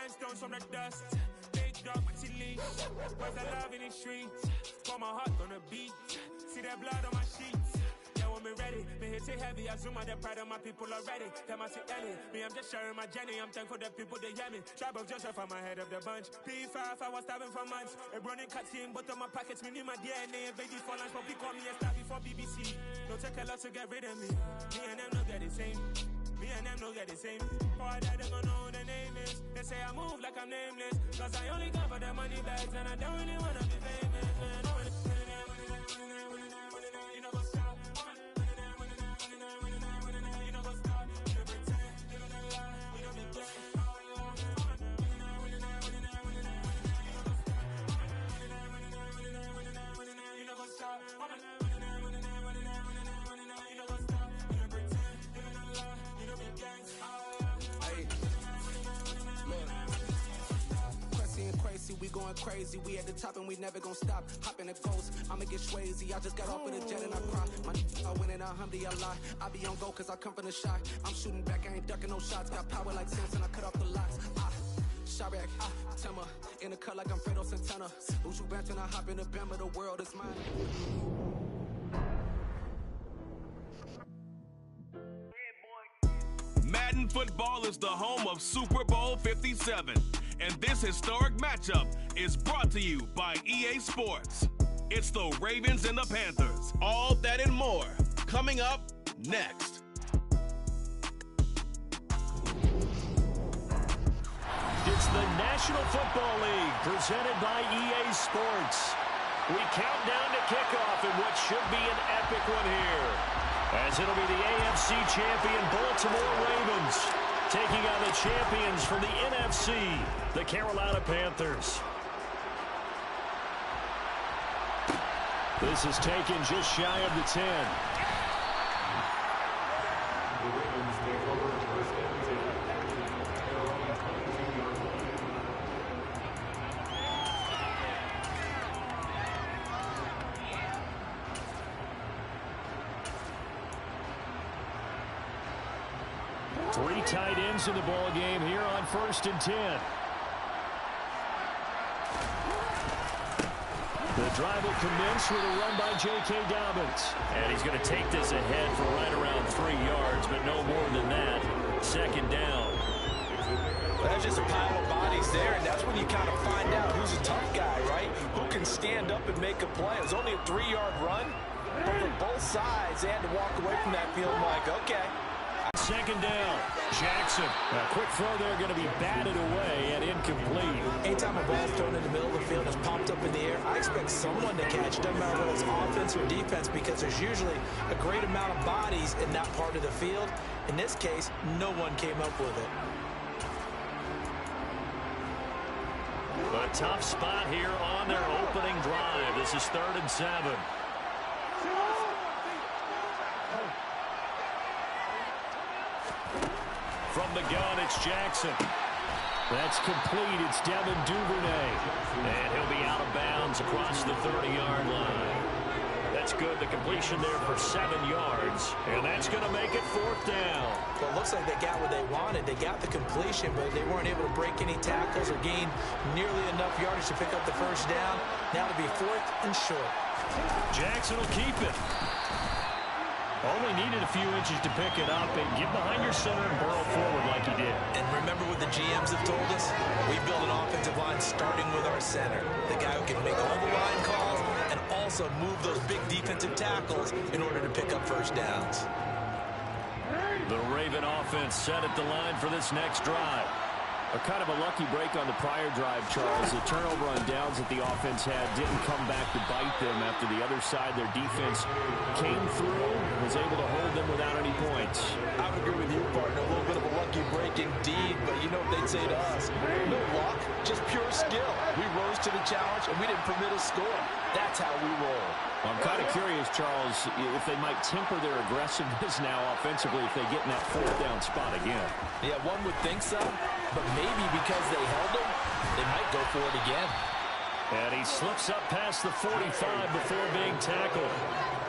dance stones from the dust. Big dog, pretty leash. Where's the love in the streets? Pour my heart on the beat. See that blood on my sheets. Yeah, when me ready, me hit it heavy. I zoom out the pride of my people already. Them I see Ellie. Me, I'm just sharing my journey. I'm thankful that people they hear me. Tribe of Joseph, I'm ahead of the bunch. P5, I was starving for months. A running cut team, but on my pockets, me need my DNA. Baby for lunch, but call me a star before BBC. Don't take a lot to get rid of me. Me and them no get the same. Me and them no get the same. Boy, that they gonna know who the name is. They say I move like I'm nameless. Cause I only come for the money bags. And I don't really wanna be famous, man. You know what's up? You know what's up? You don't pretend. You don't lie. We don't be gay. You know what's up? Crazy, we going crazy. We at the top and we never gonna stop. Hopping the ghost, I'ma get swayzy. I just got off with a jet and I cry. My I win and alhamdulillah. I be on go cause I come from the shot. I'm shooting back, I ain't ducking no shots. Got power like Samson, I cut off the locks. Shot back, Timmer. In the cut like I'm Fredo Santana. Uju Banton, I hop in the Bama, the world is mine. Madden Football is the home of Super Bowl 57. And this historic matchup is brought to you by EA Sports. It's the Ravens and the Panthers. All that and more coming up next. It's the National Football League presented by EA Sports. We count down to kickoff in what should be an epic one here, as it'll be the AFC champion Baltimore Ravens taking on the champions from the NFC, the Carolina Panthers. This is taken just shy of the 10. 3 tight ends in the ball game here on 1st and 10. The drive will commence with a run by J.K. Dobbins. And he's going to take this ahead for right around 3 yards, but no more than that. 2nd down. That's just a pile of bodies there, and that's when you kind of find out who's a tough guy, right? Who can stand up and make a play. It was only a 3-yard run, but for both sides, they had to walk away from that feeling like, okay. 2nd down. Jackson. A quick throw there going to be batted away and incomplete. Anytime a ball's thrown in the middle of the field and is popped up in the air, I expect someone to catch. Doesn't matter whether it's offense or defense, because there's usually a great amount of bodies in that part of the field. In this case, no one came up with it. A tough spot here on their opening drive. This is 3rd and 7. From the gun, it's Jackson. That's complete. It's Devin Duvernay. And he'll be out of bounds across the 30-yard line. That's good. The completion there for 7 yards. And that's going to make it 4th down. Well, it looks like they got what they wanted. They got the completion, but they weren't able to break any tackles or gain nearly enough yardage to pick up the 1st down. Now to be 4th and short. Jackson will keep it. Only needed a few inches to pick it up and get behind your center and burrow forward like he did. And remember what the GMs have told us? We build an offensive line starting with our center. The guy who can make all the line calls and also move those big defensive tackles in order to pick up 1st downs. The Raven offense set at the line for this next drive. A kind of a lucky break on the prior drive, Charles. The turnover on downs that the offense had didn't come back to bite them after the other side. Their defense came through and was able to hold them without any points. I would agree with you, partner. A little bit of a lucky break indeed, but you know what they'd say to us? No luck, just pure skill. We rose to the challenge, and we didn't permit a score. That's how we roll. I'm kind of curious, Charles, if they might temper their aggressiveness now offensively if they get in that 4th down spot again. Yeah, one would think so, but maybe because they held him, they might go for it again. And he slips up past the 45 before being tackled.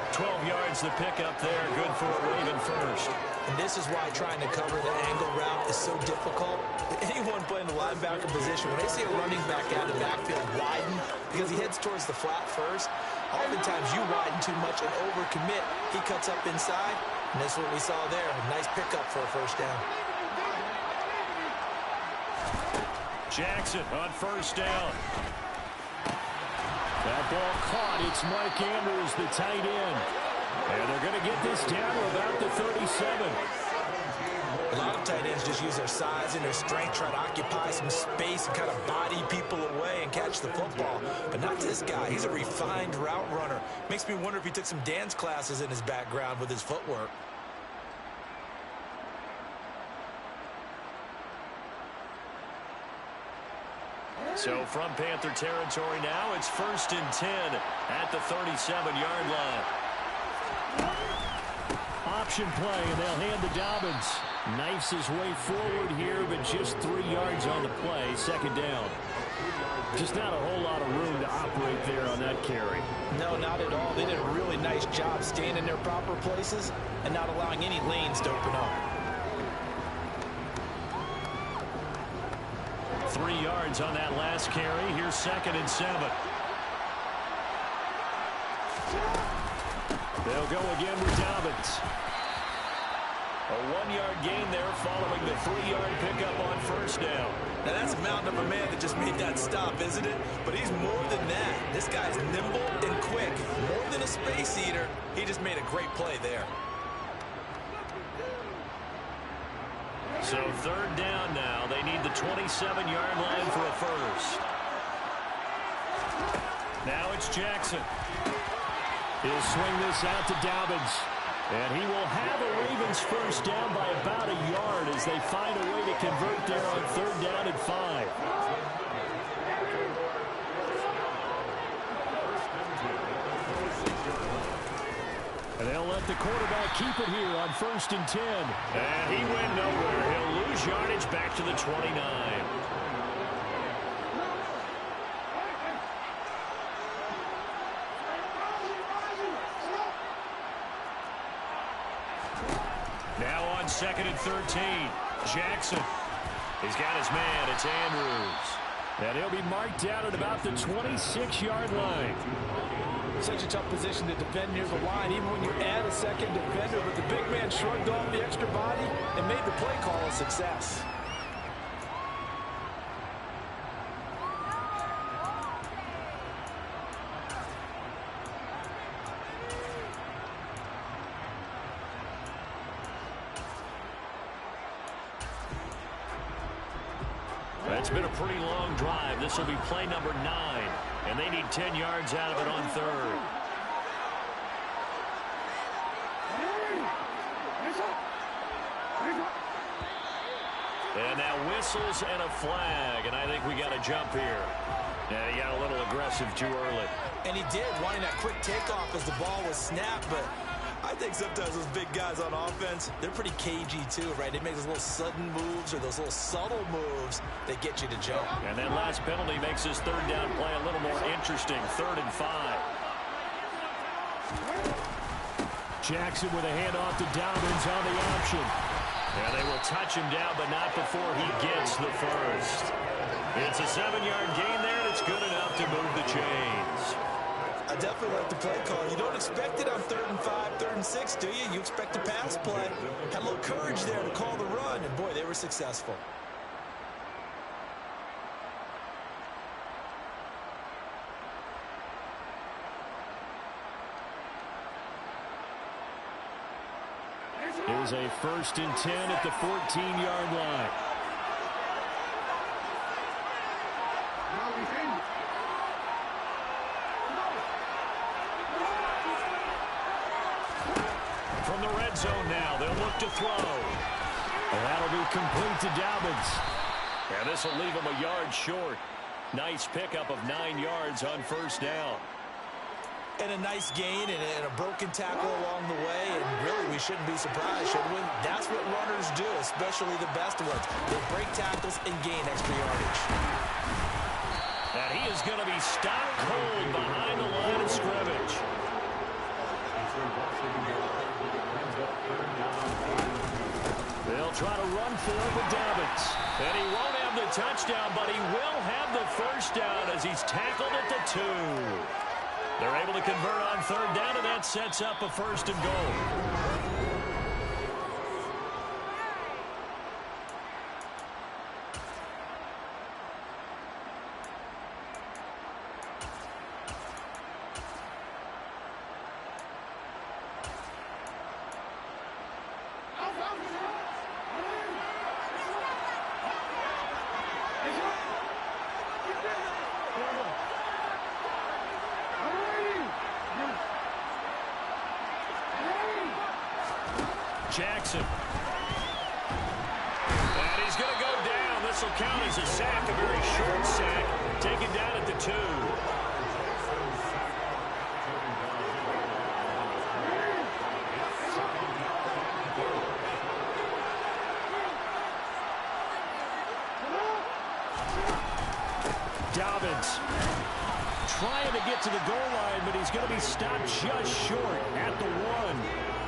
12 yards to pick up there, good for a Raven 1st. And this is why trying to cover the angle route is so difficult. Anyone playing the linebacker position, when they see a running back out of the backfield widen because he heads towards the flat first, oftentimes you widen too much and overcommit. He cuts up inside, and that's what we saw there. A nice pickup for a first down. Jackson on first down. That ball caught. It's Mike Andrews, the tight end. And they're going to get this down to about the 37. A lot of tight ends just use their size and their strength, try to occupy some space and kind of body people away and catch the football. But not this guy. He's a refined route runner. Makes me wonder if he took some dance classes in his background with his footwork. So from Panther territory now, it's 1st and 10 at the 37-yard line. Option play, and they'll hand to Dobbins. Knifes his way forward here, but just 3 yards on the play. 2nd down. Just not a whole lot of room to operate there on that carry. No, not at all. They did a really nice job staying in their proper places and not allowing any lanes to open up. 3 yards on that last carry. Here's 2nd and 7. They'll go again with Dobbins. A 1-yard gain there following the 3-yard pickup on first down. Now that's a mountain of a man that just made that stop, isn't it? But he's more than that. This guy's nimble and quick. More than a space eater. He just made a great play there. So 3rd down now. They need the 27-yard line for a first. Now it's Jackson. He'll swing this out to Dobbins. And he will have a Ravens first down by about a yard as they find a way to convert there on 3rd down and 5. And they'll let the quarterback keep it here on 1st and 10. And he went nowhere. He'll lose yardage back to the 29. Now on 2nd and 13. Jackson. He's got his man. It's Andrews. And he'll be marked out at about the 26-yard line. Such a tough position to defend near the line, even when you add a second defender. But the big man shrugged off the extra body and made the play call a success. It's been a pretty long drive. This will be play number 9. And they need 10 yards out of it on 3rd. And now whistles and a flag. And I think we got a jump here. Yeah, he got a little aggressive too early. And he did, wanting that quick takeoff as the ball was snapped. But I think sometimes those big guys on offense, they're pretty cagey too, right? They make those little sudden moves or those little subtle moves that get you to jump. And that last penalty makes this 3rd down play a little more interesting. 3rd and 5. Jackson with a handoff to Dobbins on the option. And they will touch him down, but not before he gets the first. It's a 7-yard gain there, and it's good enough to move the chains. I definitely like the play call. You don't expect it on 3rd and 5, 3rd and 6, do you? You expect a pass play. Had a little courage there to call the run, and boy, they were successful. Here's a 1st and 10 at the 14-yard line. From the red zone now, they'll look to throw. And that'll be complete to Dobbins. And this will leave him a yard short. Nice pickup of 9 yards on 1st down. And a nice gain and a broken tackle along the way. And really, we shouldn't be surprised, should we? That's what runners do, especially the best ones. They break tackles and gain extra yardage. And he is going to be stopped cold behind the line of scrimmage. They'll try to run for it with Dobbins. And he won't have the touchdown, but he will have the first down as he's tackled at the 2. They're able to convert on 3rd down, and that sets up a 1st and goal. Jackson. And he's going to go down. This will count as a sack, a very short sack, taken down at the 2. Dobbins trying to get to the goal line, but he's going to be stopped just short at the 1.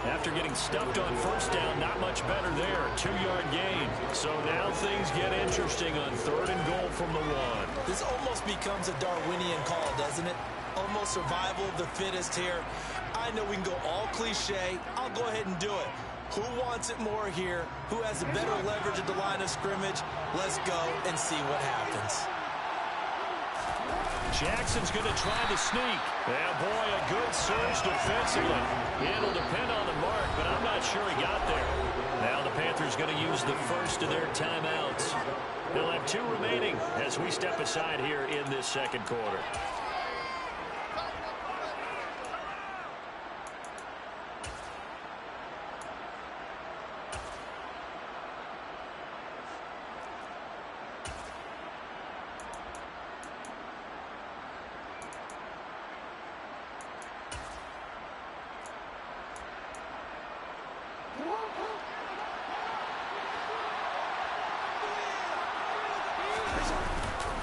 After getting stuffed on 1st down, not much better there. 2-yard gain. So now things get interesting on 3rd and goal from the 1. This almost becomes a Darwinian call, doesn't it? Almost survival of the fittest here. I know we can go all cliche. I'll go ahead and do it. Who wants it more here? Who has a better leverage at the line of scrimmage? Let's go and see what happens. Jackson's going to try to sneak. Yeah, boy, a good surge defensively. It'll depend on the mark, but I'm not sure he got there. Now the Panthers going to use the first of their timeouts. They'll have 2 remaining as we step aside here in this 2nd quarter.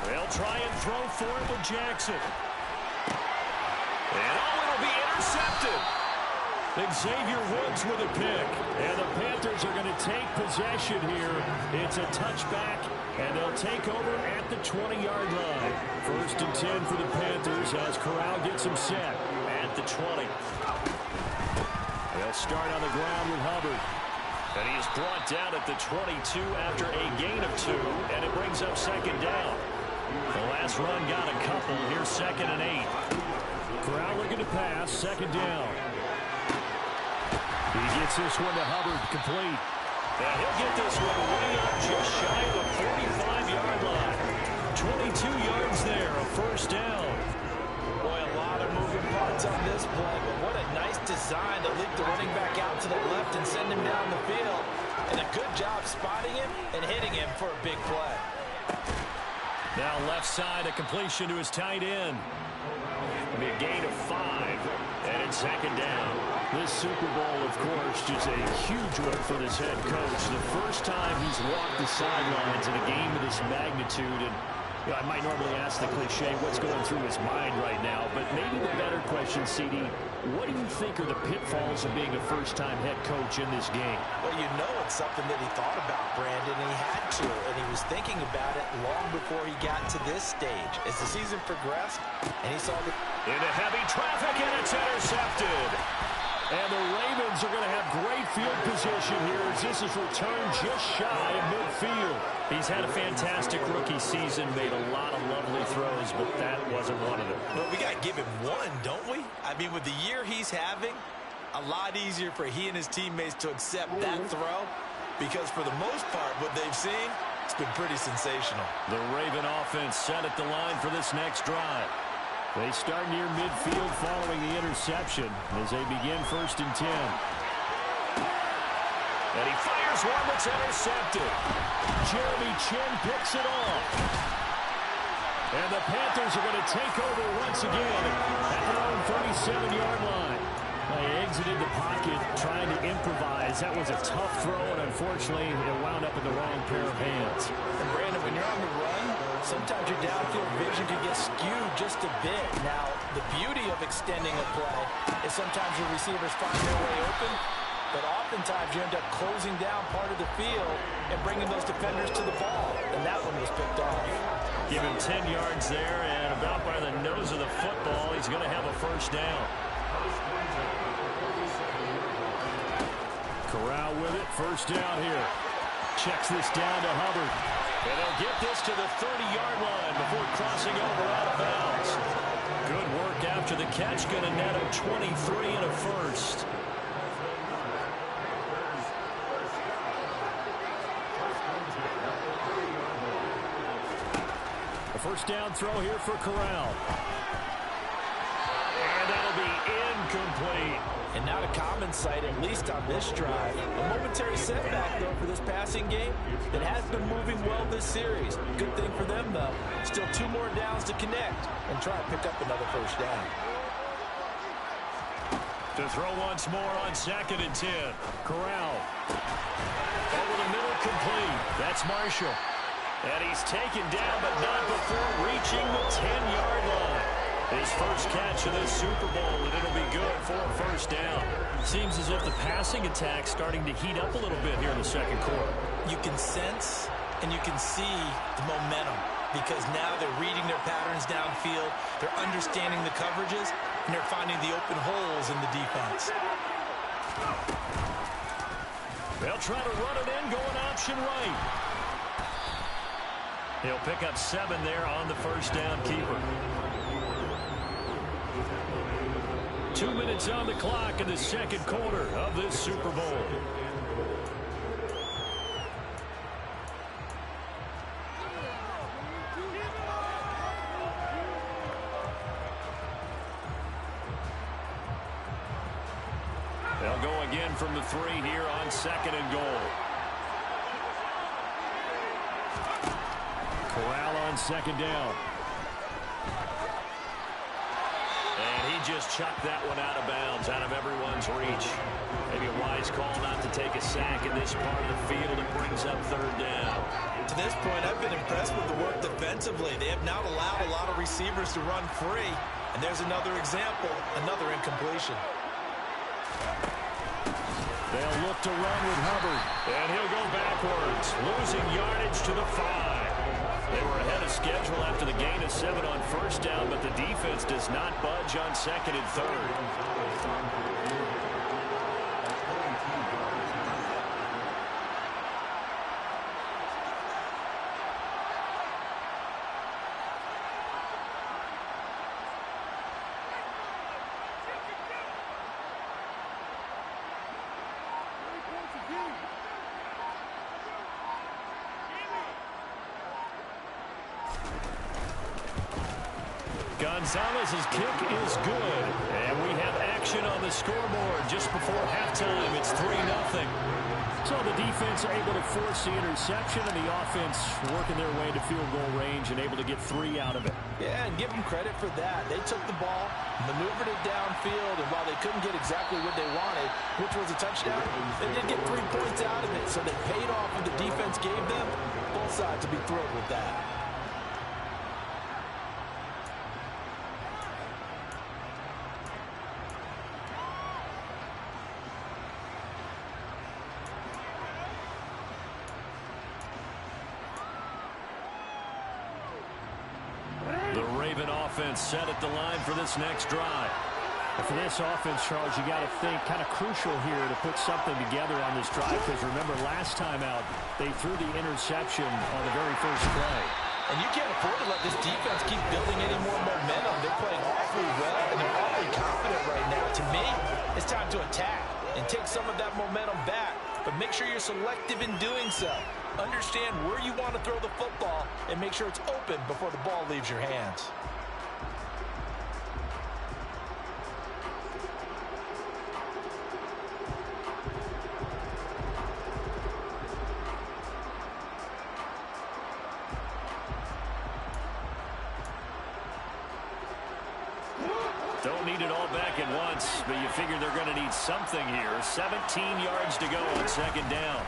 They'll try and throw for it with Jackson. And it'll be intercepted. Xavier Woods with a pick. And the Panthers are going to take possession here. It's a touchback, and they'll take over at the 20-yard line. 1st and 10 for the Panthers as Corral gets him set at the 20. They'll start on the ground with Hubbard. And he is brought down at the 22 after a gain of 2, and it brings up 2nd down. The last run got a couple. Here's 2nd and 8. Corral looking to pass, 2nd down. He gets this one to Hubbard, complete. And he'll get this one way up just shy of the 45-yard line. 22 yards there, a 1st down. Boy, a lot of moving parts on this play, but what a nice design to leak the running back out to the left and send him down the field. And a good job spotting him and hitting him for a big play. Now left side, a completion to his tight end. It'll be a gain of 5, and it's 2nd down. This Super Bowl, of course, just a huge one for this head coach. The first time he's walked the sidelines in a game of this magnitude, and I might normally ask the cliche, what's going through his mind right now, but maybe the better question, CD, what do you think are the pitfalls of being a first-time head coach in this game? Well, you know it's something that he thought about, Brandon, and he had to, and he was thinking about it long before he got to this stage. As the season progressed, and he saw the... Into heavy traffic, and it's intercepted. And the Ravens are going to have great field position here as this is returned just shy of midfield. He's had a fantastic rookie season, made a lot of lovely throws, but that wasn't one of them. But we got to give him one, don't we? I mean, with the year he's having, a lot easier for he and his teammates to accept that throw because for the most part, what they've seen, it's been pretty sensational. The Raven offense set at the line for this next drive. They start near midfield following the interception as they begin 1st and 10. And he fires one that's intercepted. Jeremy Chin picks it off. And the Panthers are going to take over once again at their own 37-yard line. They exited the pocket trying to improvise. That was a tough throw, and unfortunately, it wound up in the wrong pair of hands. And Brandon, when you're on the run, sometimes your downfield vision can get skewed just a bit. Now, the beauty of extending a play is sometimes your receivers find their way open, but oftentimes you end up closing down part of the field and bringing those defenders to the ball, and that one was picked off. Give him 10 yards there, and about by the nose of the football, he's going to have a first down. Corral with it, first down here. Checks this down to Hubbard. And they'll get this to the 30-yard line before crossing over out of bounds. Good work after the catch, going to net him 23 and a first. A first down throw here for Corral. And that'll be incomplete. And not a common sight, at least on this drive. A momentary setback, though, for this passing game that has been moving well this series. Good thing for them, though. Still 2 more downs to connect and try to pick up another first down. To throw once more on 2nd and 10. Corral. Over the middle, complete. That's Marshall. And he's taken down, but not before reaching the 10-yard line. His first catch of this Super Bowl, and it'll be good for a first down. Seems as if the passing attack's starting to heat up a little bit here in the second quarter. You can sense and you can see the momentum because now they're reading their patterns downfield, they're understanding the coverages, and they're finding the open holes in the defense. They'll try to run it in, going option right. He'll pick up 7 there on the first down keeper. 2 minutes on the clock in the second quarter of this Super Bowl. They'll go again from the 3 here on 2nd and goal. Corral on 2nd down. Just chucked that one out of bounds, out of everyone's reach. Maybe a wise call not to take a sack in this part of the field. It brings up 3rd down. To this point, I've been impressed with the work defensively. They have not allowed a lot of receivers to run free. And there's another example, another incompletion. They'll look to run with Hubbard. And he'll go backwards, losing yardage to the 5. They were ahead of schedule after the gain of 7 on first down, but the defense does not budge on 2nd and 3rd. Gonzalez's kick is good. And we have action on the scoreboard just before halftime. It's 3-0. So the defense are able to force the interception, and the offense working their way to field goal range and able to get 3 out of it. Yeah, and give them credit for that. They took the ball, maneuvered it downfield, and while they couldn't get exactly what they wanted, which was a touchdown, they did get 3 points out of it. So they paid off what the defense gave them. Both sides will be thrilled with that. Set at the line for this next drive. For this offense, Charles, you got to think kind of crucial here to put something together on this drive, because remember last time out they threw the interception on the very first play. And you can't afford to let this defense keep building any more momentum. They're playing awfully well and they're awfully confident right now. To me, it's time to attack and take some of that momentum back, but make sure you're selective in doing so. Understand where you want to throw the football and make sure it's open before the ball leaves your hands. Don't need it all back at once, but you figure they're going to need something here. 17 yards to go on 2nd down.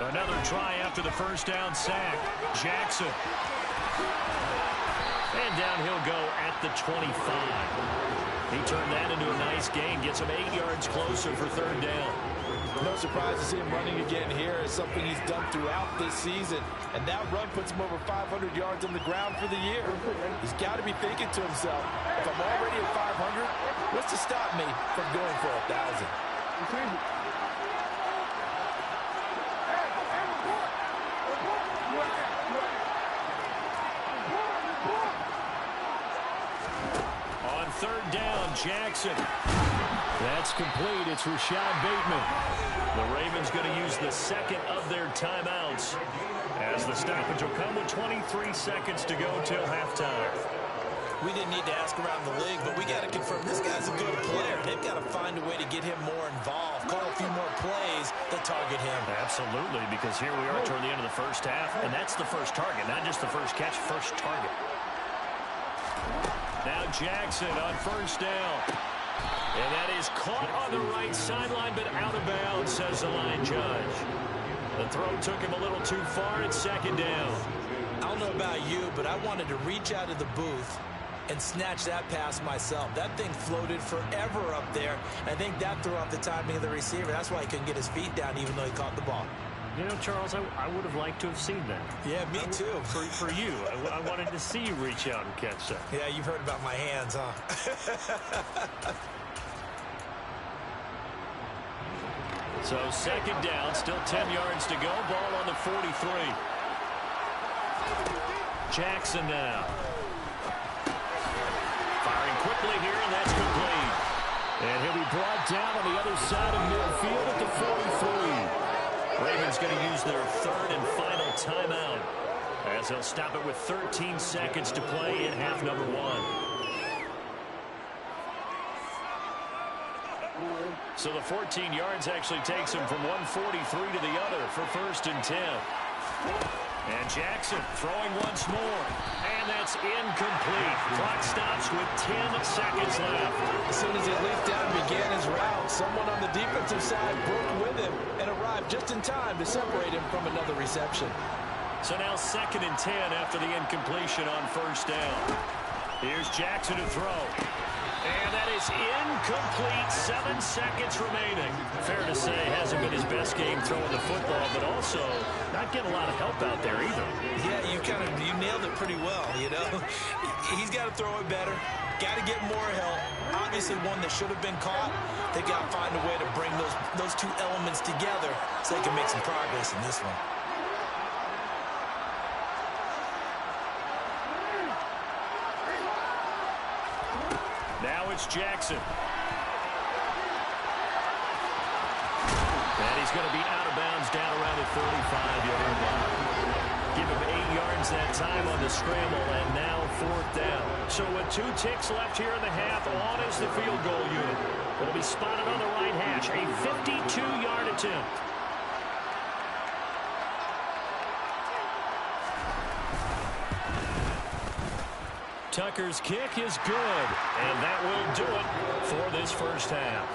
Another try after the first down sack. Jackson. And down he'll go at the 25. He turned that into a nice gain, gets him 8 yards closer for third down. No surprise to see him running again here. It's something he's done throughout this season. And that run puts him over 500 yards on the ground for the year. He's got to be thinking to himself, if I'm already at 500, what's to stop me from going for 1,000? On third down, Jackson. That's complete. It's Rashad Bateman. The Ravens going to use the second of their timeouts as the stoppage will come with 23 seconds to go till halftime. We didn't need to ask around the league, but we got to confirm this guy's a good player. They've got to find a way to get him more involved, call a few more plays that target him. Absolutely, because here we are toward the end of the first half, and that's the first target, not just the first catch, first target. Now Jackson on first down. And that is caught on the right sideline, but out of bounds, says the line judge. The throw took him a little too far. It's second down. I don't know about you, but I wanted to reach out of the booth and snatch that pass myself. That thing floated forever up there. I think that threw off the timing of the receiver. That's why he couldn't get his feet down, even though he caught the ball. You know, Charles, I would have liked to have seen that. Yeah, me too. For you. I wanted to see you reach out and catch that. Yeah, you've heard about my hands, huh? So second down, still 10 yards to go. Ball on the 43. Jackson now. Firing quickly here, and that's complete. And he'll be brought down on the other side of midfield at the 43. Ravens going to use their third and final timeout as they'll stop it with 13 seconds to play in half number one. So the 14 yards actually takes him from 143 to the other for first and 10. And Jackson throwing once more. And that's incomplete. Clock stops with 10 seconds left. As soon as he leaped down and began his route, someone on the defensive side broke with him and arrived just in time to separate him from another reception. So now second and 10 after the incompletion on first down. Here's Jackson to throw. And that is incomplete. 7 seconds remaining. Fair to say, hasn't been his best game throwing the football, but also not getting a lot of help out there either. Yeah, you nailed it pretty well, you know. He's got to throw it better. Got to get more help. Obviously one that should have been caught. They got to find a way to bring those two elements together so they can make some progress in this one. Now it's Jackson. And he's going to be out of bounds down around the 35-yard line. Give him 8 yards that time on the scramble, and now fourth down. So with 2 ticks left here in the half, on is the field goal unit. It'll be spotted on the right hash, a 52-yard attempt. Tucker's kick is good, and that will do it for this first half.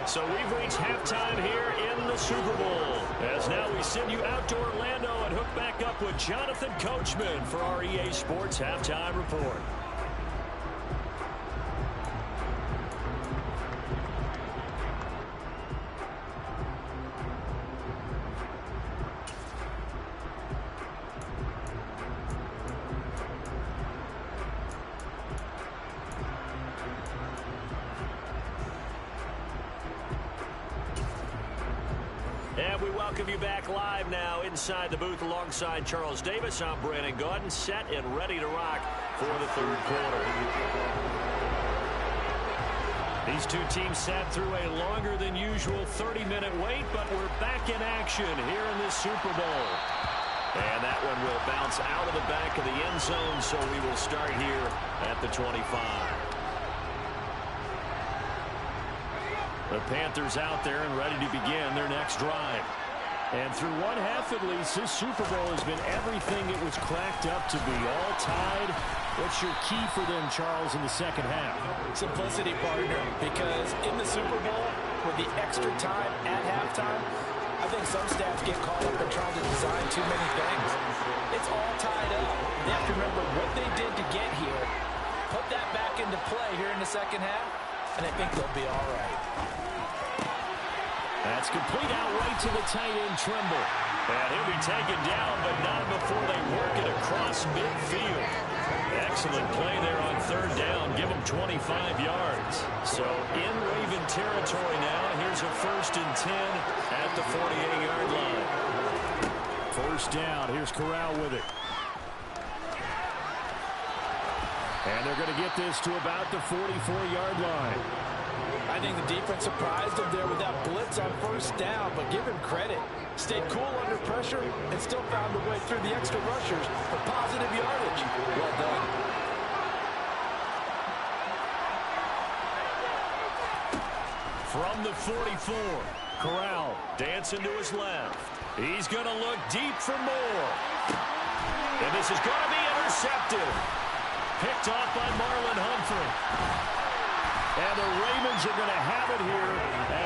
So we've reached halftime here in the Super Bowl. As now we send you out to Orlando and hook back up with Jonathan Coachman for our EA Sports Halftime Report. And we welcome you back live now inside the booth alongside Charles Davis. I'm Brandon Gaudin, set and ready to rock for the third quarter. These two teams sat through a longer than usual 30-minute wait, but we're back in action here in this Super Bowl. And that one will bounce out of the back of the end zone, so we will start here at the 25. The Panthers out there and ready to begin their next drive. And through one half at least, this Super Bowl has been everything it was cracked up to be. All tied. What's your key for them, Charles, in the second half? Simplicity, partner, because in the Super Bowl, with the extra time at halftime, I think some staffs get caught up in trying to design too many things. It's all tied up. They have to remember what they did to get here, put that back into play here in the second half, and I think they'll be all right. That's complete out right to the tight end, Trimble. And he'll be taken down, but not before they work it across midfield. Excellent play there on third down. Give him 25 yards. So in Raven territory now. Here's a 1st and 10 at the 48-yard line. First down. Here's Corral with it. And they're going to get this to about the 44-yard line. I think the defense surprised him there with that blitz on first down, but give him credit. Stayed cool under pressure and still found a way through the extra rushers for positive yardage. Well done. From the 44, Corral dancing to his left. He's going to look deep for more. And this is going to be intercepted. Picked off by Marlon Humphrey. And the Ravens are going to have it here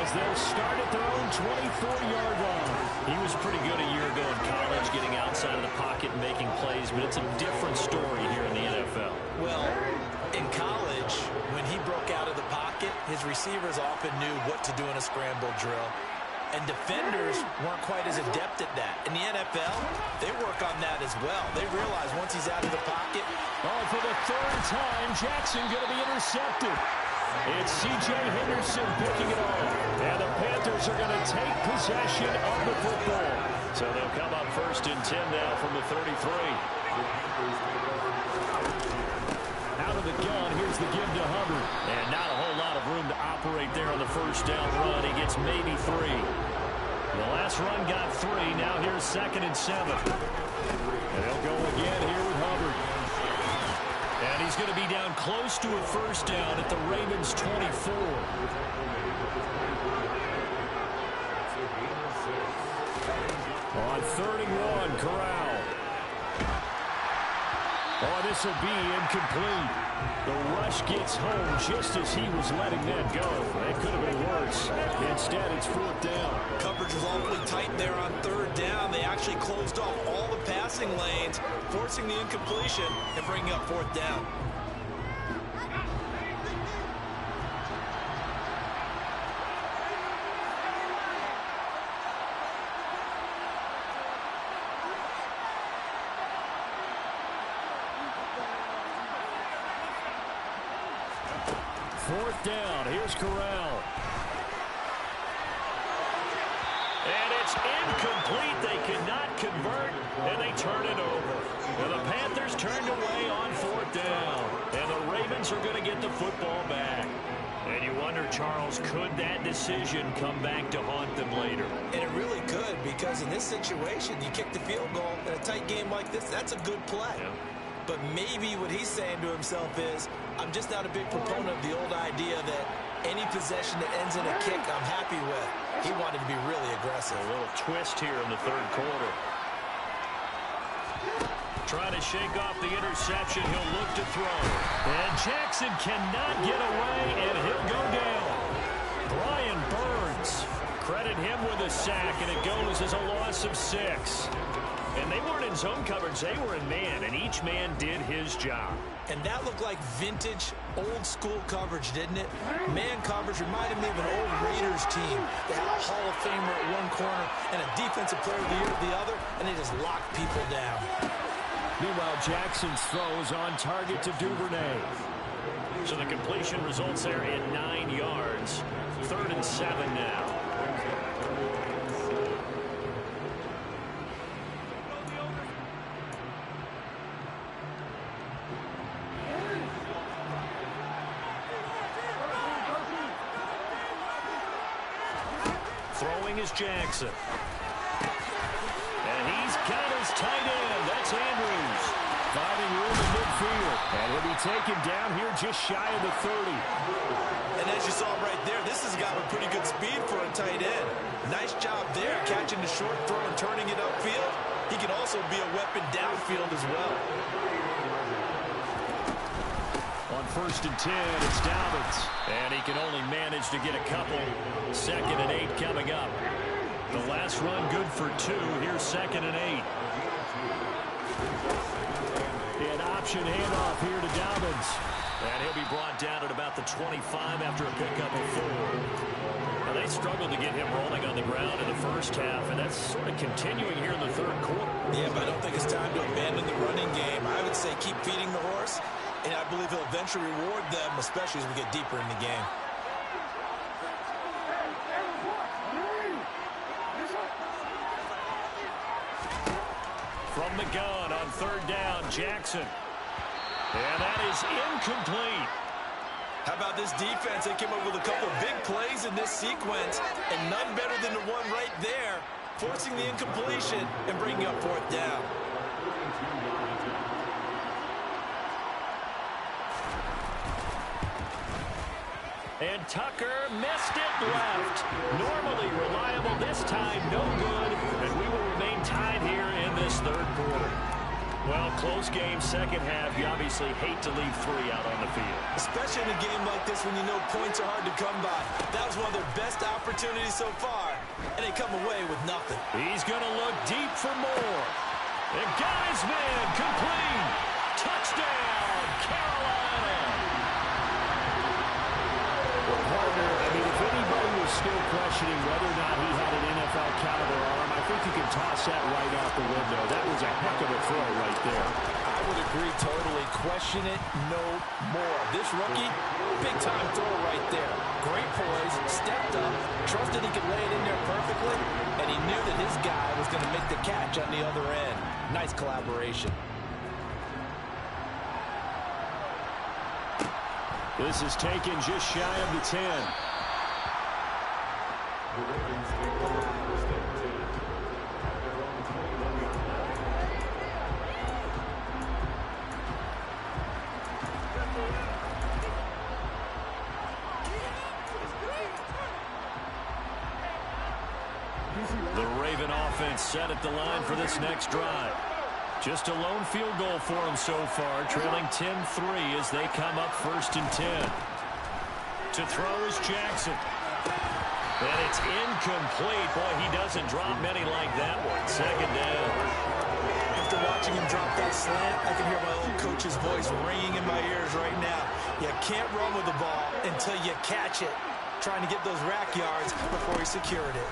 as they'll start at their own 24-yard line. He was pretty good a year ago in college, getting outside of the pocket and making plays, but it's a different story here in the NFL. Well, in college, when he broke out of the pocket, his receivers often knew what to do in a scramble drill. And defenders weren't quite as adept at that. In the NFL, they work on that as well. They realize once he's out of the pocket. Oh, for the third time, Jackson going to be intercepted. It's C.J. Henderson picking it off. And the Panthers are going to take possession of the football. So they'll come up 1st and 10 now from the 33. Out of the gun, here's the give to Hubbard. And not a whole lot of room to operate there on the first down run. He gets maybe 3. The last run got 3. Now here's 2nd and 7. And they'll go again here with Hubbard. And he's going to be down close to a first down at the Ravens' 24. On 3rd and 1, Corral. Oh, this will be incomplete. The rush gets home just as he was letting that go. It could have been worse. Instead, it's 4th down. Coverage was awfully tight there on 3rd down. They actually closed off all the passing lanes, forcing the incompletion and bringing up 4th down. Fourth down. Here's Corral. And it's incomplete. They cannot convert, and they turn it over. And the Panthers turned away on 4th down. And the Ravens are going to get the football back. And you wonder, Charles, could that decision come back to haunt them later? And it really could, because in this situation, you kick the field goal in a tight game like this, that's a good play. Yeah. But maybe what he's saying to himself is, I'm just not a big proponent of the old idea that any possession that ends in a kick I'm happy with. He wanted to be really aggressive. A little twist here in the 3rd quarter. Trying to shake off the interception. He'll look to throw. And Jackson cannot get away, and he'll go down. Brian Burns. Credit him with a sack, and it goes as a loss of 6. And they weren't in zone coverage. They were in man, and each man did his job. And that looked like vintage, old-school coverage, didn't it? Man coverage reminded me of an old Raiders team. They had a Hall of Famer at one corner and a Defensive Player of the Year at the other, and they just locked people down. Meanwhile, Jackson's throw is on target to Duvernay. So the completion results there in 9 yards. 3rd and 7 now. Throwing is Jackson. And he's got his tight end. That's Andrews. Finding room in midfield. And he'll be taken down here just shy of the 30. And as you saw right there, this has got a pretty good speed for a tight end. Nice job there, catching the short throw and turning it upfield. He can also be a weapon downfield as well. On 1st and 10, it's Dobbins. And he can only manage to get a couple. 2nd and 8 coming up. The last run good for 2. Here's 2nd and 8. An option handoff here to Dobbins. And he'll be brought down at about the 25 after a pickup of 4. Now, they struggled to get him rolling on the ground in the first half, and that's sort of continuing here in the third quarter. Yeah, but I don't think it's time to abandon the running game. I would say keep feeding the horse, and I believe he'll eventually reward them, especially as we get deeper in the game. From the gun on 3rd down, Jackson. And that is incomplete. How about this defense? They came up with a couple of big plays in this sequence, and none better than the one right there, forcing the incompletion and bringing up 4th down. And Tucker missed it left. Normally reliable, this time no good. And we will remain tied here in this third quarter. Well, close game, second half. You obviously hate to leave 3 out on the field. Especially in a game like this when you know points are hard to come by. That was one of their best opportunities so far, and they come away with nothing. He's going to look deep for more. And got his man complete. Touchdown, Carolina. Well, partner, I mean, if anybody was still questioning whether or not he had an NFL caliber arm, I think you can toss that right out the window. That was a heck of a throw right there. I would agree totally. Question it no more. This rookie, big-time throw right there. Great poise, stepped up, trusted he could lay it in there perfectly, and he knew that his guy was going to make the catch on the other end. Nice collaboration. This is taken just shy of the 10. The Raven offense set at the line for this next drive. Just a lone field goal for them so far, trailing 10-3 as they come up 1st and 10. To throw is Jackson. And it's incomplete. Boy, he doesn't drop many like that one. 2nd down. After watching him drop that slant, I can hear my old coach's voice ringing in my ears right now. You can't run with the ball until you catch it. Trying to get those rack yards before he secured it.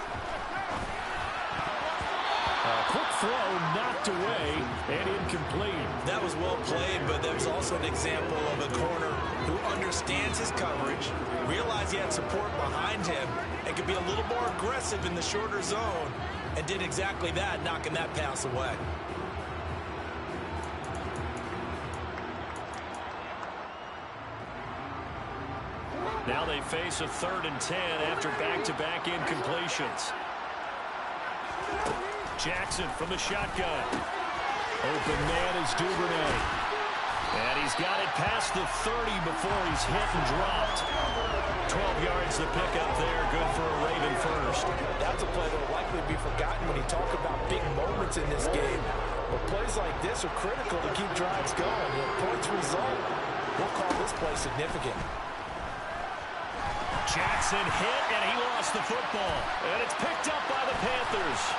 Quick throw knocked away and incomplete. That was well played, but that was also an example of a corner who understands his coverage, realized he had support behind him, and could be a little more aggressive in the shorter zone, and did exactly that, knocking that pass away. Now they face a 3rd and 10 after back-to-back incompletions. Jackson from the shotgun. Open man is Duvernay. And he's got it past the 30 before he's hit and dropped. 12 yards to pick up there. Good for a Raven first. That's a play that will likely be forgotten when you talk about big moments in this game. But plays like this are critical to keep drives going. The points result, we'll call this play significant. Jackson hit, and he lost the football. And it's picked up by the Panthers.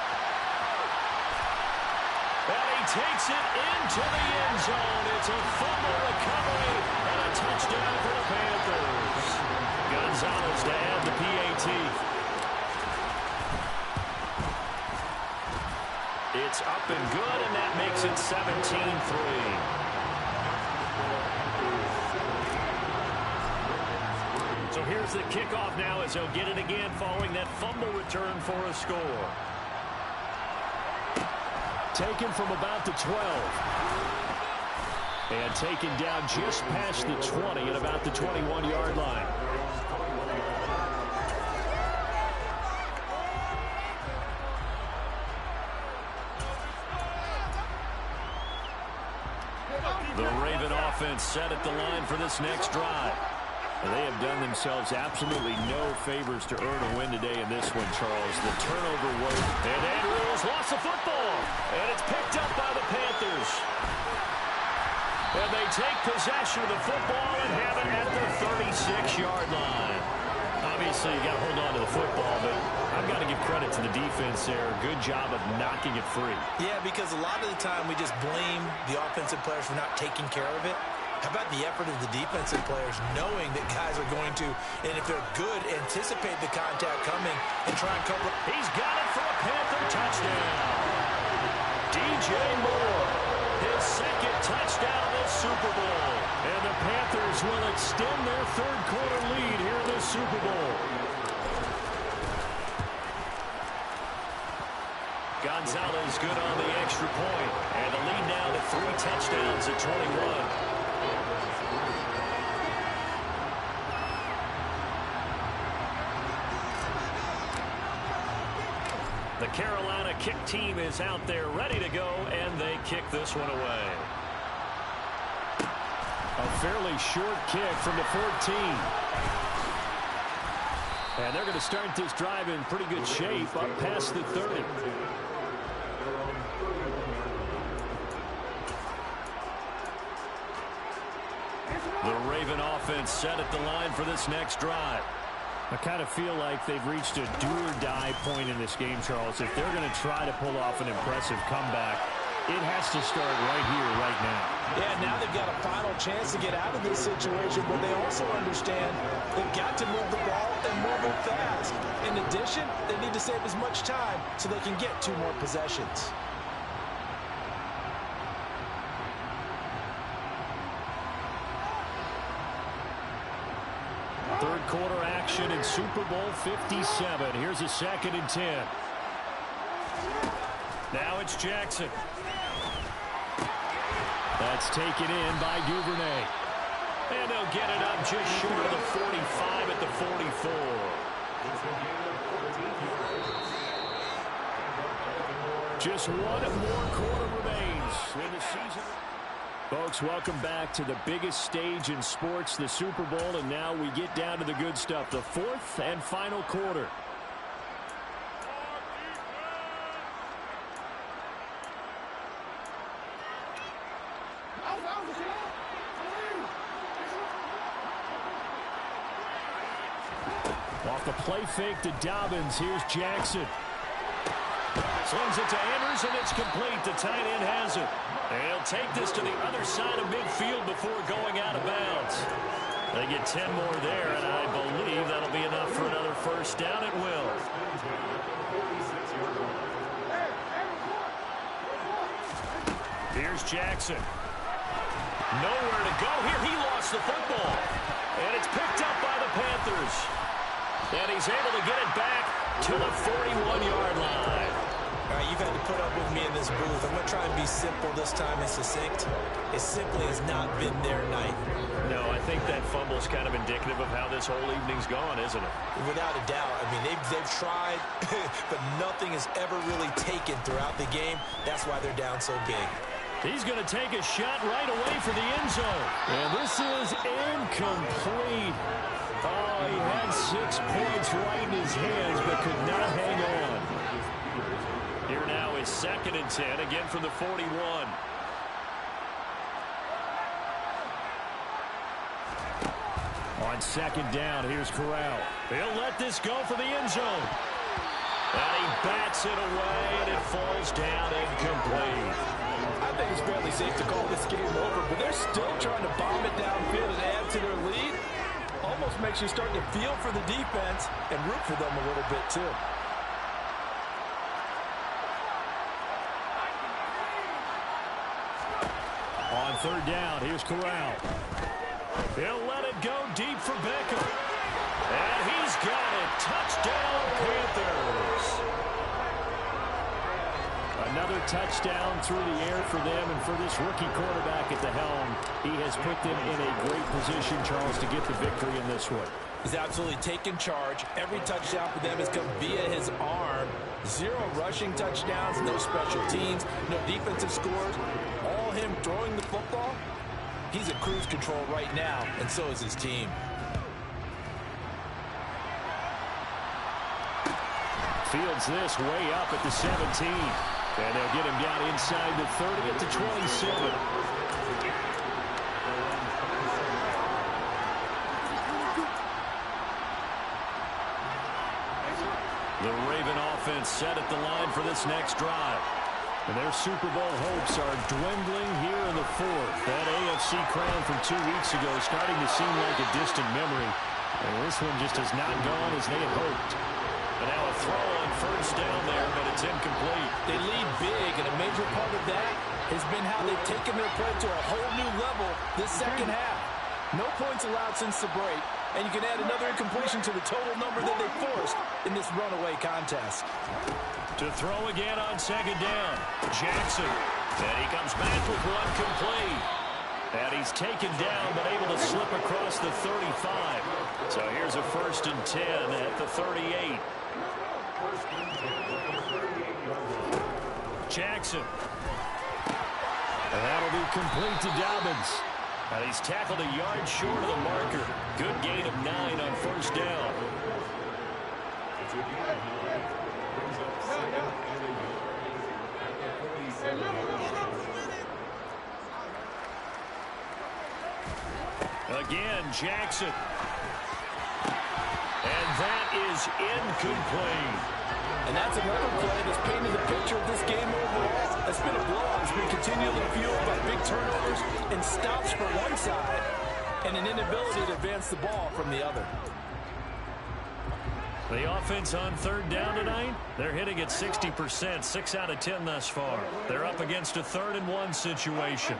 And he takes it into the end zone. It's a fumble recovery and a touchdown for the Panthers. Gonzalez to add the PAT. It's up and good, and that makes it 17-3. So here's the kickoff now as he'll get it again following that fumble return for a score. Taken from about the 12. And taken down just past the 20 at about the 21-yard line. The Raven offense set at the line for this next drive. They have done themselves absolutely no favors to earn a win today in this one, Charles. The turnover woke, and Andrews lost the football, and it's picked up by the Panthers. And they take possession of the football and have it at the 36-yard line. A Obviously, you got to hold on to the football, but I've got to give credit to the defense there. Good job of knocking it free. Yeah, because a lot of the time we just blame the offensive players for not taking care of it. How about the effort of the defensive players knowing that guys are going to, and if they're good, anticipate the contact coming and try and cover. He's got it for a Panther touchdown. DJ Moore, his second touchdown of the Super Bowl. And the Panthers will extend their third-quarter lead here in the Super Bowl. Gonzalez good on the extra point. And the lead now to 3 touchdowns at 21. The Carolina kick team is out there ready to go, and they kick this one away. A fairly short kick from the 14. And they're going to start this drive in pretty good shape up past the 30. The Raven offense set at the line for this next drive. I kind of feel like they've reached a do-or-die point in this game, Charles. If they're going to try to pull off an impressive comeback, it has to start right here, right now. Yeah, now they've got a final chance to get out of this situation, but they also understand they've got to move the ball and move it fast. In addition, they need to save as much time so they can get 2 more possessions. Third quarter action in Super Bowl 57. Here's a 2nd and 10. Now it's Jackson. That's taken in by Duvernay. And they'll get it up just short of the 45 at the 44. Just 1 more quarter remains in the season. Folks, welcome back to the biggest stage in sports, the Super Bowl, and now we get down to the good stuff, the 4th and final quarter. Off the play fake to Dobbins, here's Jackson. Slings it to Andrews, and it's complete. The tight end has it. And he'll take this to the other side of midfield before going out of bounds. They get 10 more there, and I believe that'll be enough for another first down. It will. Here's Jackson. Nowhere to go here. He lost the football. And it's picked up by the Panthers. And he's able to get it back to the 41-yard line. All right, you've had to put up with me in this booth. I'm going to try and be simple this time and succinct. It simply has not been their night. No, I think that fumble is kind of indicative of how this whole evening's gone, isn't it? Without a doubt. I mean, they've tried, but nothing has ever really taken throughout the game. That's why they're down so big. He's going to take a shot right away for the end zone. And this is incomplete. Oh, he had 6 points right in his hands, but could not hang on. Here now is 2nd and 10, again from the 41. On 2nd down, here's Corral. He'll let this go for the end zone. And he bats it away, and it falls down incomplete. I think it's fairly safe to call this game over, but they're still trying to bomb it downfield and add to their lead. Almost makes you start to feel for the defense and root for them a little bit, too. On 3rd down, here's Corral. He'll let it go deep for Beckham. And he's got it. Touchdown, Panthers. Another touchdown through the air for them, and for this rookie quarterback at the helm, he has put them in a great position, Charles, to get the victory in this one. He's absolutely taken charge. Every touchdown for them has come via his arm. 0 rushing touchdowns, no special teams, no defensive scores. All him throwing the football. He's at cruise control right now, and so is his team. Fields this way up at the 17. And they'll get him down inside the 30 at the 27. offense set at the line for this next drive. And their Super Bowl hopes are dwindling here in the fourth. That AFC crown from 2 weeks ago is starting to seem like a distant memory. And this one just has not gone as they had hoped. And now a throw on first down there, but it's incomplete. They lead big, and a major part of that has been how they've taken their play to a whole new level this second half. No points allowed since the break, and you can add another incompletion to the total number that they forced in this runaway contest. To throw again on second down, Jackson. And he comes back with one complete. And he's taken down, but able to slip across the 35. So here's a 1st and 10 at the 38. Jackson. And that'll be complete to Dobbins. And he's tackled a yard short of the marker. Good gain of 9 on first down. Again, Jackson. And that is incomplete. And that's another play that's painted the picture of this game overall. It's been a blowout. It's been continually fueled by big turnovers and stops for one side and an inability to advance the ball from the other. The offense on third down tonight, they're hitting at 60%, 6 out of 10 thus far. They're up against a 3rd and 1 situation.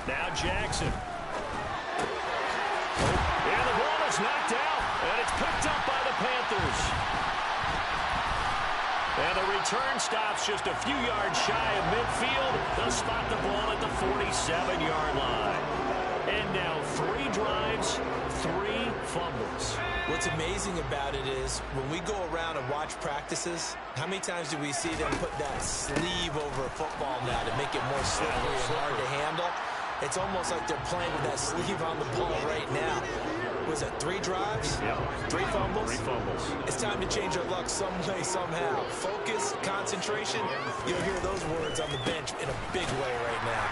Now Jackson. And the ball is knocked out, and it's picked up by the Panthers. And the return stops just a few yards shy of midfield. They'll spot the ball at the 47-yard line. And now 3 drives, 3 fumbles. What's amazing about it is when we go around and watch practices, how many times do we see them put that sleeve over a football now to make it more slippery and hard to handle? It's almost like they're playing with that sleeve on the ball right now. Was it 3 drives? Yeah. 3 fumbles? 3 fumbles. It's time to change our luck some way, somehow. Focus, concentration, you'll hear those words on the bench in a big way right now.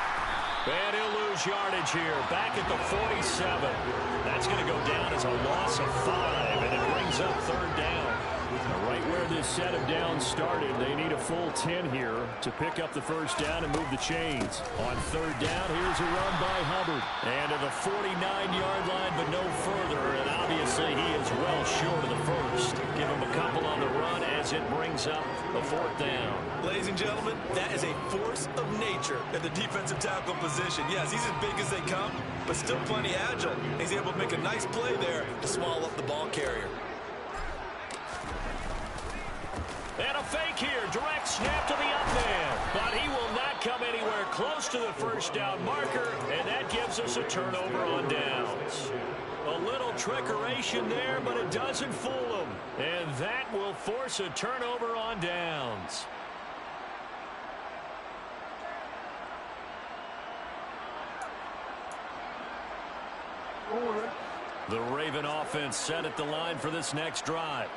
And he'll lose yardage here, back at the 47. That's going to go down as a loss of 5, and it brings up third down. Right where this set of downs started, they need a full 10 here to pick up the first down and move the chains. On third down, here's a run by Hubbard. And to the 49-yard line, but no further. And obviously, he is well short of the first. Give him a couple on the run as it brings up the 4th down. Ladies and gentlemen, that is a force of nature at the defensive tackle position. Yes, he's as big as they come, but still plenty agile. He's able to make a nice play there to swallow up the ball carrier. And a fake here, direct snap to the up man. But he will not come anywhere close to the first down marker, and that gives us a turnover on downs. A little trickeration there, but it doesn't fool him. And that will force a turnover on downs. The Raven offense set at the line for this next drive.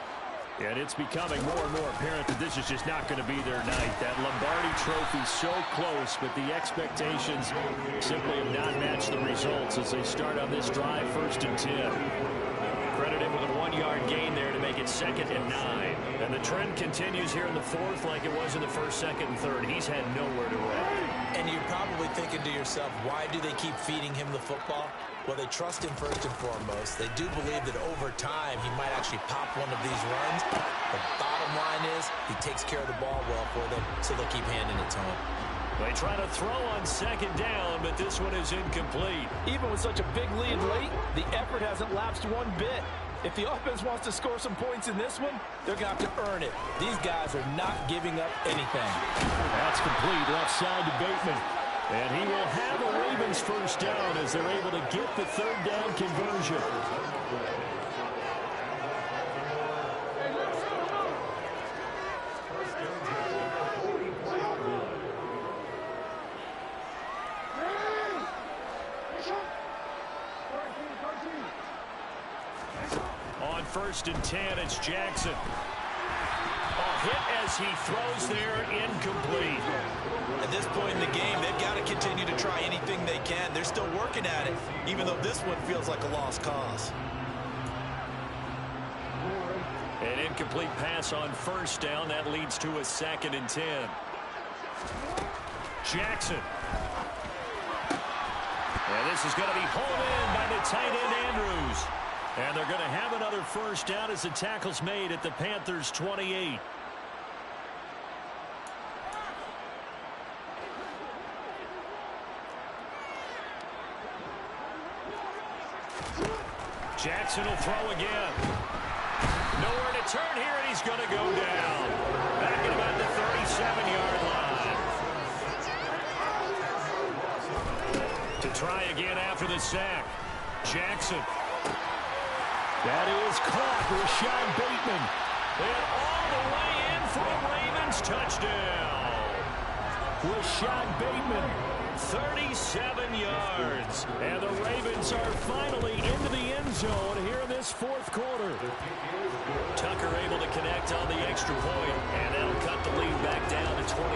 And it's becoming more and more apparent that this is just not going to be their night. That Lombardi trophy so close, but the expectations simply have not matched the results as they start on this drive, 1st and 10. Credit him with a 1-yard gain there to make it 2nd and 9. And the trend continues here in the 4th like it was in the 1st, 2nd, and 3rd. He's had nowhere to run. And you're probably thinking to yourself, why do they keep feeding him the football? Well, they trust him first and foremost. They do believe that over time he might actually pop one of these runs. The bottom line is he takes care of the ball well for them, so they'll keep handing it to him. They try to throw on 2nd down, but this one is incomplete. Even with such a big lead late, the effort hasn't lapsed one bit. If the offense wants to score some points in this one, they're going to have to earn it. These guys are not giving up anything. That's complete left side to Bateman. And he will have a Ravens first down as they're able to get the 3rd down conversion. On 1st and 10, it's Jackson. A hit as he throws there, incomplete. At this point in the game, they've got to continue to try anything they can. They're still working at it, even though this one feels like a lost cause. An incomplete pass on first down. That leads to a 2nd and 10. Jackson. And this is going to be hauled in by the tight end, Andrews. And they're going to have another first down as the tackle's made at the Panthers' 28. Jackson will throw again. Nowhere to turn here, and he's going to go down. Back at about the 37-yard line. To try again after the sack. Jackson. That is caught. Rashad Bateman. And all the way in for a Ravens touchdown. Rashad Bateman. 37 yards. And the Ravens are finally into the end zone here in this 4th quarter. Tucker able to connect on the extra point, and that'll cut the lead back down to 21.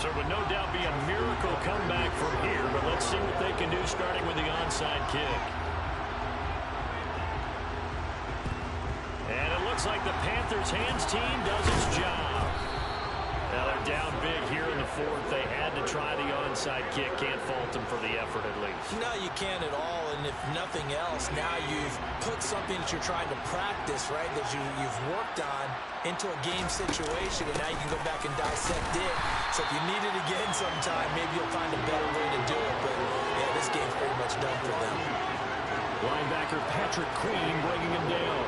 So it would no doubt be a miracle comeback from here, but let's see what they can do starting with the onside kick. And it looks like the Panthers' hands team does its job. Now they're down big here in the 4th. They had to try the onside kick. Can't fault them for the effort at least. No, you can't at all. And if nothing else, now you've put something that you're trying to practice, right, that you've worked on into a game situation, and now you can go back and dissect it. So if you need it again sometime, maybe you'll find a better way to do it. But, yeah, this game's pretty much done for them. Linebacker Patrick Queen bringing him down.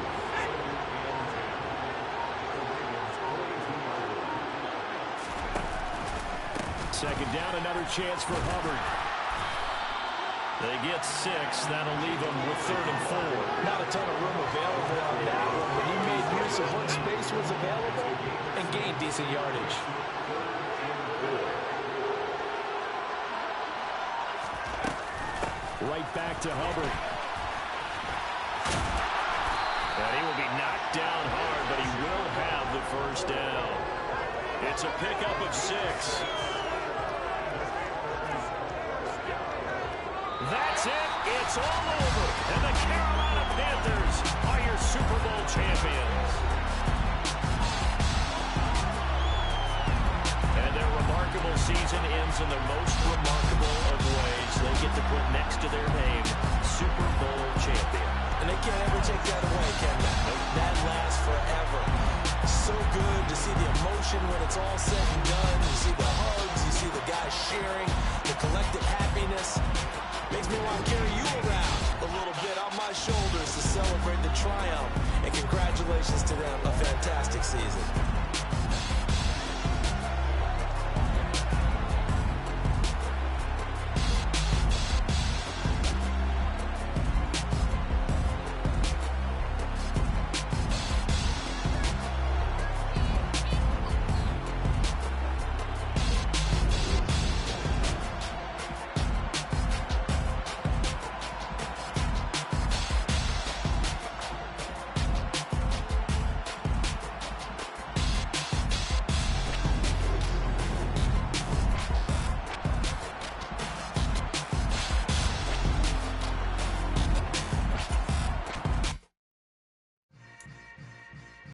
Second down, another chance for Hubbard. They get 6. That'll leave them with 3rd and 4. Not a ton of room available on that one, but he made use of what space was available and gained decent yardage. Right back to Hubbard. And he will be knocked down hard, but he will have the first down. It's a pickup of 6. That's it. It's all over. And the Carolina Panthers are your Super Bowl champions. And their remarkable season ends in the most remarkable of ways. They get to put next to their name, Super Bowl champion. And they can't ever take that away, can they? That lasts forever. So good to see the emotion when it's all said and done. You see the hugs, you see the guys sharing, the collective happiness. Makes me want to carry you around a little bit on my shoulders to celebrate the triumph. And congratulations to them, a fantastic season.